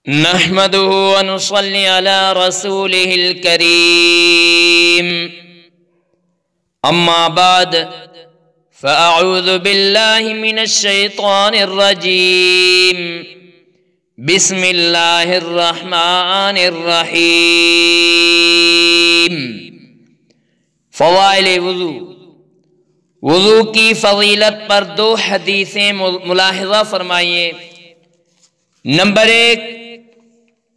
نحمده ونصلي على رسوله الكريم أما بعد فأعوذ بالله من الشيطان الرجيم بسم الله الرحمن الرحيم فضائل وضو وضو کی فضیلت پر دو حدیثیں ملاحظہ فرمائیے۔ نمبر 1،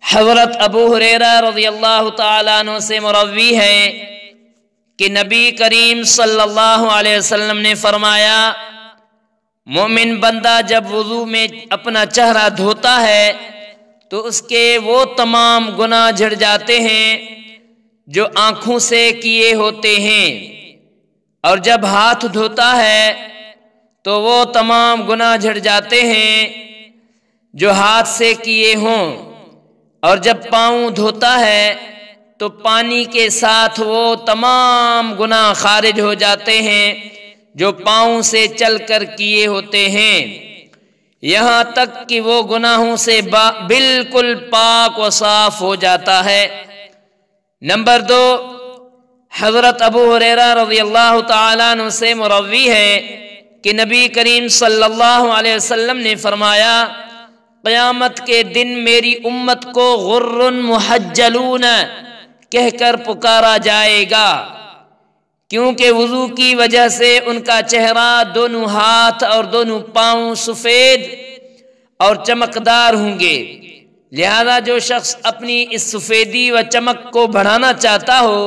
حضرت ابو ہریرہ رضی اللہ تعالیٰ عنہ سے مروی ہے کہ نبی کریم صلی اللہ علیہ وسلم نے فرمایا، مومن بندہ جب وضو میں اپنا چہرہ دھوتا ہے تو اس کے وہ تمام گناہ جھڑ جاتے ہیں جو آنکھوں سے کیے ہوتے ہیں، اور جب ہاتھ دھوتا ہے تو وہ تمام گناہ جھڑ جاتے ہیں جو ہاتھ سے کیے ہوں، اور جب پاؤں دھوتا ہے تو پانی کے ساتھ وہ تمام گناہ خارج ہو جاتے ہیں جو پاؤں سے چل کر کیے ہوتے ہیں، یہاں تک کہ وہ گناہوں سے بالکل پاک و صاف ہو جاتا ہے۔ نمبر 2، حضرت ابو ہریرہ رضی اللہ تعالیٰ عنہ سے مروی ہے کہ نبی کریم صلی اللہ علیہ وسلم نے فرمایا، قیامت کے دن میری امت کو غر محجلون کہہ کر پکارا جائے گا، کیونکہ وضو کی وجہ سے ان کا چہرہ، دونوں ہاتھ اور دونوں پاؤں سفید اور چمکدار ہوں گے، لہذا جو شخص اپنی اس سفیدی و چمک کو بڑھانا چاہتا ہو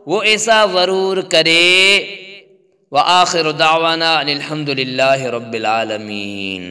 وہ ایسا ضرور کرے۔ وآخر دعوانا الحمد للہ رب العالمین۔